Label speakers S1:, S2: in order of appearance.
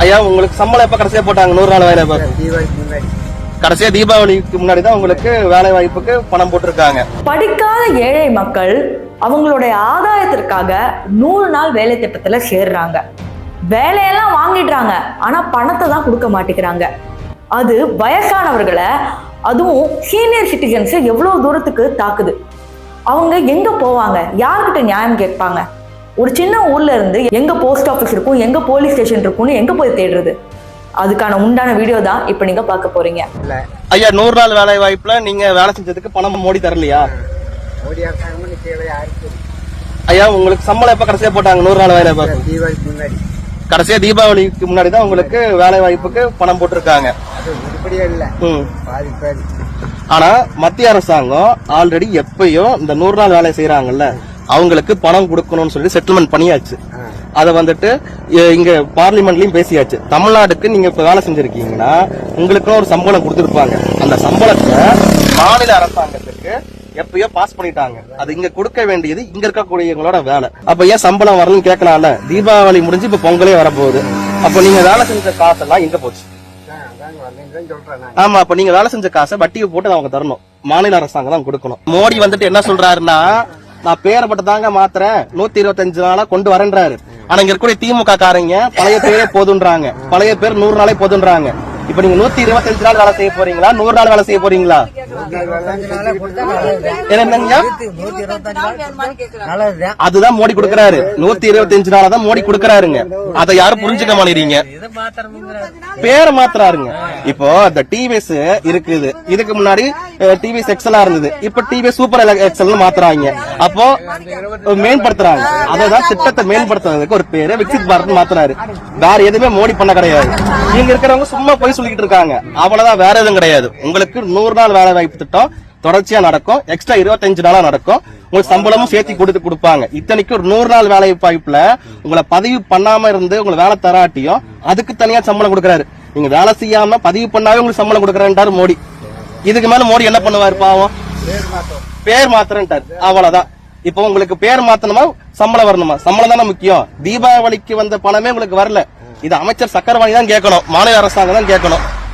S1: ஐயா உங்களுக்கு சம்பளம் எப்ப கடைசியா போட்டாங்க? 100 நாள் வேலை கடைசியா தீபாவளிக்கு முன்னாடி தான் உங்களுக்கு வேலை வாய்ப்புக்கு பணம் போட்டிருக்காங்க.
S2: படிக்காத ஏழை மக்கள் அவங்களுடைய ஆதாயத்திற்காக 100 நாள் வேலை திட்டத்துல சேர்றாங்க. வேலையெல்லாம் வாங்கிடுறாங்க, ஆனா பணத்தை தான் கொடுக்க மாட்டேங்கிறாங்க. அது வயசானவர்களை, அதுவும் சீனியர் சிட்டிசன்ஸ் எவ்வளவு தூரத்துக்கு தாக்குது. அவங்க எங்க போவாங்க? யார்கிட்ட நியாயம் கேட்பாங்க? ஒரு சின்ன ஊர்ல இருந்து எங்க போஸ்ட் ஆஃபீஸ் இருக்கும், எங்க போலீஸ் ஸ்டேஷன் இருக்கும்னு எங்க போய் தேடுறது? அதுக்கான உண்டான வீடியோ தான் இப்ப நீங்க பார்க்க போறீங்க.
S1: ஐயா 100 நாள் வேலை வாய்ப்புல நீங்க வேலை செஞ்சதுக்கு பணம் மோடி தரலையா? ஐயா உங்களுக்கு சம்பளம் எப்ப கடைசியா போட்டாங்க? 100 நாள் வேலை வாய்ப்பு கடைசியா தீபாவளிக்கு முன்னாடி தான் உங்களுக்கு வேலை வாய்ப்புக்கு பணம் போட்டிருக்காங்க. ஆனா மத்திய அரசாங்கம் ஆல்ரெடி எப்பயோ இந்த 100 நாள் வேலை செய்யறாங்கல்ல, அவங்களுக்கு பணம் கொடுக்கணும்னு சொல்லி செட்டில்மெண்ட் பண்ணியாச்சு. அதை வந்துட்டு இங்க பார்லிமெண்ட்லயும் பேசியாச்சு. தமிழ்நாடுக்கு நீங்க இப்ப வேலை செஞ்சிருக்கீங்கன்னா உங்களுக்கு ஒரு சம்பளம் கொடுத்திருப்பாங்க. அந்த சம்பளத்தை மாநில அரசாங்கத்துக்கு எப்பயோ பாஸ் பண்ணிட்டாங்க. அது இங்க கொடுக்க வேண்டியது இங்க இருக்கக்கூடியவங்களோட வேலை. அப்ப ஏன் சம்பளம் வரலன்னு கேட்கலாம்ல? தீபாவளி முடிஞ்சு இப்ப பொங்கலே வரப்போகுது. அப்ப நீங்க வேலை செஞ்ச காசெல்லாம் எங்க போச்சு? ஆமா, அப்ப நீங்க வேலை செஞ்ச காசை வட்டியை போட்டு அவங்க தரணும். மாநில அரசாங்கம் தான் கொடுக்கணும். மோடி வந்துட்டு என்ன சொல்றாருன்னா, நான் பேரப்பட்டு தாங்க மாத்திரேன், 125 நாளா கொண்டு வரேன்றாரு. ஆனா இங்க இருக்கக்கூடிய திமுக காரங்க பழைய பேரே போதுன்றாங்க, பழைய பேர் 100 நாளே போதுன்றாங்க. இப்ப நீங்க 125 நாள் வேலை செய்ய போறீங்களா, 100 நாள் வேலை செய்ய போறீங்களா? அதுதான் மோடி கொடுக்கறாரு. 125 நாளா தான் மோடி கொடுக்கறாருங்க. அதை யாரும் புரிஞ்சுக்க மாட்டேங்கிறீங்க. பேரை மாத்துறாருங்க. இப்போ இந்த டிவிஎஸ் இருக்குது, இதுக்கு முன்னாடி டிவிஎஸ் எக்ஸலா இருந்தது, இப்ப டிவிஎஸ் சூப்பர் எக்ஸல் மாத்துறாங்க. அப்போ மேம்படுத்துறாங்க. அதான் திட்டத்தை மேம்படுத்துறதுக்கு ஒரு பேரு விக்சித் பாரத் மாத்துறாரு. வேற எதுவுமே மோடி பண்ண கிடையாது. இங்க இருக்கிறவங்க சும்மா போய் சொல்லிட்டு இருக்காங்க, அவ்வளவுதான், வேற எதுவும் கிடையாது. உங்களுக்கு 100 நாள் வேலை வாய்ப்பு திட்டம் தொடர்ச்சியா நடக்கும். எக்ஸ்ட்ரா 25 நாளா நடக்கும். உங்களுக்கு சம்பளமும் சேர்த்து கொடுப்பாங்க. இத்தனைக்கு ஒரு 100 நாள் வேலை வாய்ப்புல உங்களை பதிவு பண்ணாம இருந்து உங்களை வேலை தராட்டியும் அதுக்கு தனியா சம்பளம் கொடுக்கறாரு. நீங்க வேலை செய்யாம பதிவு பண்ணாவே உங்களுக்கு சம்பளம் கொடுக்கறாரு மோடி. இதுக்கு மேல மோடி என்ன பண்ணுவாரு? பாவம், பேர் மாத்திரன்ட்டார், அவ்வளவுதான். இப்போ உங்களுக்கு பேர் மாத்தணுமா, சம்பளம் வரணுமா? சம்பளம் தானே முக்கியம். தீபாவளிக்கு வந்த பணமே உங்களுக்கு வரல. இது அமைச்சர் சக்கரவாணி தான் கேட்கணும், மாநில அரசாங்கம் தான் கேட்கணும்.